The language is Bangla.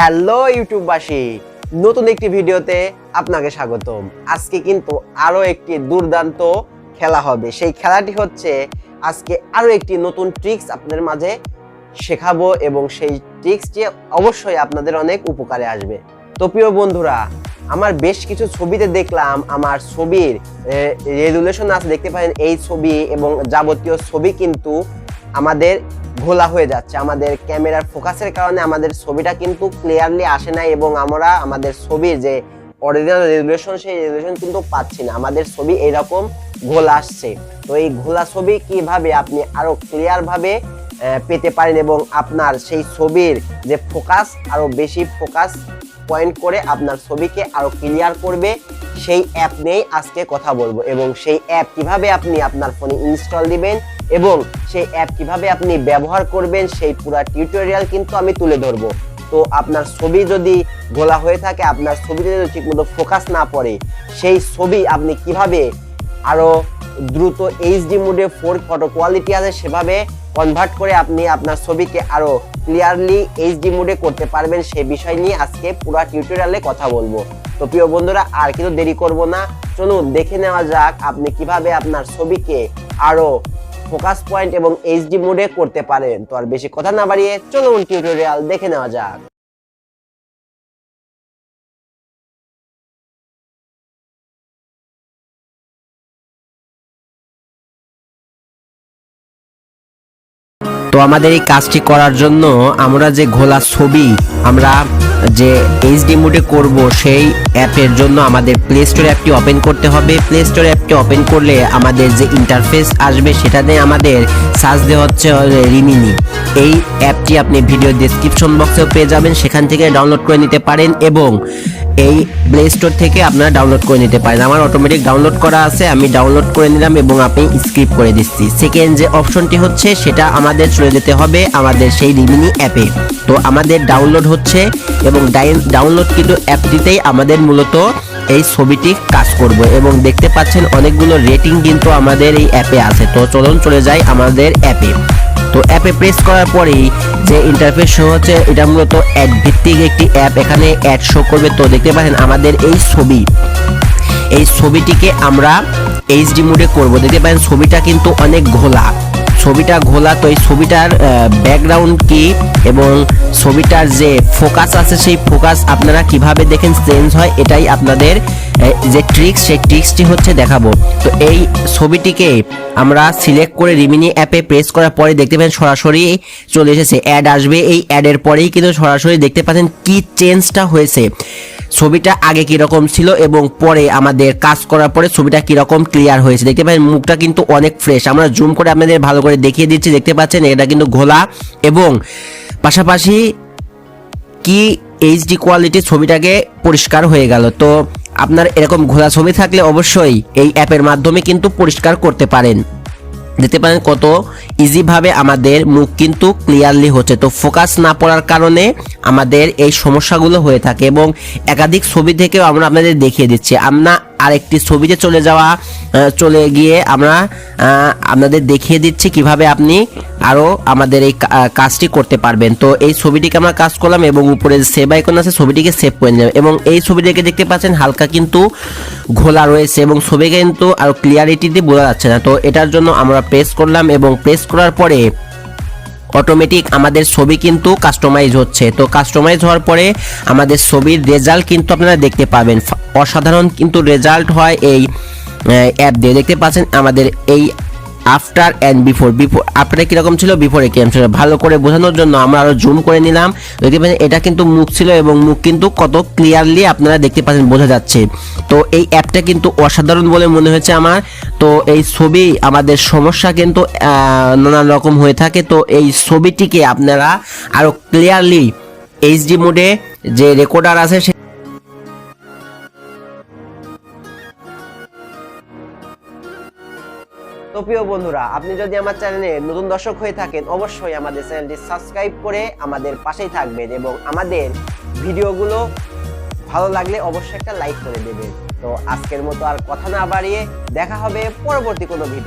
হ্যালো ইউটিউববাসী, নতুন একটি ভিডিওতে আপনাকে স্বাগতম। আজকে কিন্তু আরো একটি দুর্দান্ত খেলা হবে। সেই খেলাটি হচ্ছে আজকে আরো একটি নতুন ট্রিক্স আপনাদের মাঝে শেখাবো এবং সেই ট্রিক্সটি অবশ্যই আপনাদের অনেক উপকারে আসবে। তো প্রিয় বন্ধুরা, আমার বেশ কিছু ছবিতে দেখলাম আমার ছবির রেজুলেশন আছে, দেখতে পারেন এই ছবি এবং যাবতীয় ছবি কিন্তু আমাদের ঘোলা হয়ে যাচ্ছে। আমাদের ক্যামেরার ফোকাসের কারণে আমাদের ছবিটা কিন্তু ক্লিয়ারলি আসে না এবং আমরা আমাদের ছবির যে অরিজিনাল রেজুলেশন সেই রেজুলেশন কিন্তু পাচ্ছি না। আমাদের ছবি এইরকম ঘোলা আসছে। তো এই ঘোলা ছবি কিভাবে আপনি আরো ক্লিয়ার ভাবে পেতে পারেন এবং আপনার সেই ছবির যে ফোকাস আরো বেশি ফোকাস পয়েন্ট করে আপনার ছবিকে আরো ক্লিয়ার করবে, সেই অ্যাপ নিয়েই আজকে কথা বলবো। এবং সেই অ্যাপ কিভাবে আপনি আপনার ফোনে ইনস্টল দিবেন এবং সেই অ্যাপ কিভাবে আপনি ব্যবহার করবেন সেই পুরো টিউটোরিয়াল কিন্তু আমি তুলে ধরবো। তো আপনার ছবি যদি ঘোলা হয়ে থাকে, আপনার ছবিতে যদি ঠিকমতো ফোকাস না পড়ে, সেই ছবি আপনি কিভাবে আরো দ্রুত এইচডি মোডে 4 ফটো কোয়ালিটি আছে সেভাবে কনভার্ট করে আপনি আপনার ছবিকে আরো ক্লিয়ারলি এইচডি মোডে করতে পারবেন, সেই বিষয় নিয়ে আজকে পুরো টিউটোরিয়ালে কথা বলবো। তো প্রিয় বন্ধুরা, আর কিন্তু দেরি করব না, চলুন দেখে নেওয়া যাক আপনি কিভাবে আপনার ছবিকে আরো ফোকাস পয়েন্ট এবং এইচডি মোডে করতে পারেন। তো আর বেশি কথা না বাড়িয়ে চলুন টিউটোরিয়াল দেখে নেওয়া যাক। তো আমাদের এই কাজটি করার জন্য আমরা যে ঘোলা ছবি আমরা যে এইচডি মোডে করব সেই অ্যাপের জন্য আমাদের প্লে স্টোর অ্যাপটি ওপেন করতে হবে। প্লে স্টোর অ্যাপটি ওপেন করলে আমাদের যে ইন্টারফেস আসবে সেটাতে আমাদের সার্চ দেওয়া হচ্ছে রিমিনি। এই অ্যাপটি আপনি ভিডিও ডেসক্রিপশন বক্সেও পেয়ে যাবেন, সেখান থেকে ডাউনলোড করে নিতে পারেন এবং এই প্লে স্টোর থেকে আপনারা ডাউনলোড করে নিতে পারেন। আমার অটোমেটিক ডাউনলোড করা আছে, আমি ডাউনলোড করে নিলাম এবং আমি স্কিপ করে দিচ্ছি। সেকেন্ড যে অপশনটি হচ্ছে সেটা আমাদের চলে যেতে হবে আমাদের সেই রিমিনি অ্যাপে। তো আমাদের ডাউনলোড হচ্ছে এবং ডাউনলোড কিন্তু অ্যাপটিতেই আমাদের মূলত এই ছবিটি কাজ করব এবং দেখতে পাচ্ছেন অনেকগুলো রেটিং কিন্তু আমাদের এই অ্যাপে আছে। তো চলুন চলে যাই আমাদের অ্যাপে। তো অ্যাপে প্রেস করার পরেই যে ইন্টারফেস শো হচ্ছে এটা মূলত অ্যাড ভিত্তিক একটি অ্যাপ, এখানে অ্যাড শো করবে। তো দেখতে পাচ্ছেন আমাদের এই ছবিটিকে আমরা এইচডি মোডে করব। দেখতে পাচ্ছেন ছবিটা কিন্তু অনেক ঘোলা, তো এই ছবিটার ব্যাকগ্রাউন্ড কি এবং ছবিটার যে ফোকাস আছে সেই ফোকাস আপনারা কিভাবে দেখেন চেঞ্জ হয়, এটাই আপনাদের যে ট্রিক্স সেই ট্রিক্সটি হচ্ছে দেখাবো। তো এই ছবিটিকে আমরা সিলেক্ট করে রিমিনি অ্যাপে প্রেস করার পরে দেখতে পাচ্ছেন সরাসরি চলে এসেছে, অ্যাড আসবে। এই অ্যাডের পরেই কিন্তু সরাসরি দেখতে পাচ্ছেন কি চেঞ্জটা হয়েছে, ছবিটা আগে কিরকম ছিল এবং পরে আমাদের কাজ করার পরে ছবিটা কিরকম ক্লিয়ার হয়েছে। দেখতে পাচ্ছেন মুখটা কিন্তু অনেক ফ্রেশ। আমরা জুম করে আপনাদের ভালো করে দেখিয়ে দিচ্ছি। দেখতে পাচ্ছেন এটা কিন্তু ঘোলা এবং পাশাপাশি কি এইচডি কোয়ালিটি ছবিটাকে পরিষ্কার হয়ে গেল। তো আপনার এরকম ঘোলা ছবি থাকলে অবশ্যই এই অ্যাপের মাধ্যমে কিন্তু পরিষ্কার করতে পারেন। দেখতে পারেন কত ইজি ভাবে আমাদের মুখ কিন্তু ক্লিয়ারলি হচ্ছে। তো ফোকাস না পড়ার কারণে আমাদের এই সমস্যাগুলো হয়ে থাকে এবং একাধিক ছবি থেকেও আমরা আপনাদের দেখিয়ে দিচ্ছি। আমরা আরেকটি ছবিতে চলে গিয়ে আমরা আপনাদের দেখিয়ে দিচ্ছি কিভাবে আপনি আরো আমাদের এই কাজটি করতে পারবেন। তো এই ছবিটিকে আমরা কাজ করলাম এবং উপরে সেভ আইকন আছে, ছবিটিকে সেভ করে নিলাম এবং এই ছবিটিকে দেখতে পাচ্ছেন হালকা কিন্তু ঘোলা রয়েছে এবং ছবি কিন্তু আরো ক্লিয়ারিটি দিয়ে বোঝা যাচ্ছে না। তো এটার জন্য আমরা প্রেস করলাম এবং প্রেস করার পরে অটোমেটিক আমাদের ছবি কিন্তু কাস্টমাইজ হচ্ছে। তো কাস্টমাইজ হওয়ার পরে আমাদের ছবির রেজাল্ট কিন্তু আপনারা দেখতে পাবেন। অসাধারণ কিন্তু রেজাল্ট হয় এই অ্যাপ দিয়ে। দেখতে পাচ্ছেন আমাদের এই আফটার অ্যান্ড বিফোর আফটারে কিরকম ছিল, বিফোরে কিরকম ছিল, ভালো করে বোঝানোর জন্য আমরা আরো জুম করে নিলাম। দেখতে পাচ্ছেন এটা কিন্তু মুখ ছিল এবং মুখ কিন্তু কত ক্লিয়ারলি আপনারা দেখতে পাচ্ছেন, বোঝা যাচ্ছে। তো এই অ্যাপটা কিন্তু অসাধারণ বলে মনে হয়েছে আমার। তো এই ছবি আমাদের সমস্যা কিন্তু নানান রকম হয়ে থাকে। তো এই ছবিটিকে আপনারা আরো ক্লিয়ারলি এইচডি মোডে যে রেকর্ডার আছে তো প্রিয় বন্ধুরা, আপনি যদি আমার চ্যানেলে নতুন দর্শক হয়ে থাকেন অবশ্যই আমাদের চ্যানেলটি সাবস্ক্রাইব করে আমাদের পাশেই থাকবেন এবং আমাদের ভিডিওগুলো ভালো লাগলে অবশ্যই একটা লাইক করে দেবেন। তো আজকের মতো আর কথা না বাড়িয়ে দেখা হবে পরবর্তী কোনো ভিডিও।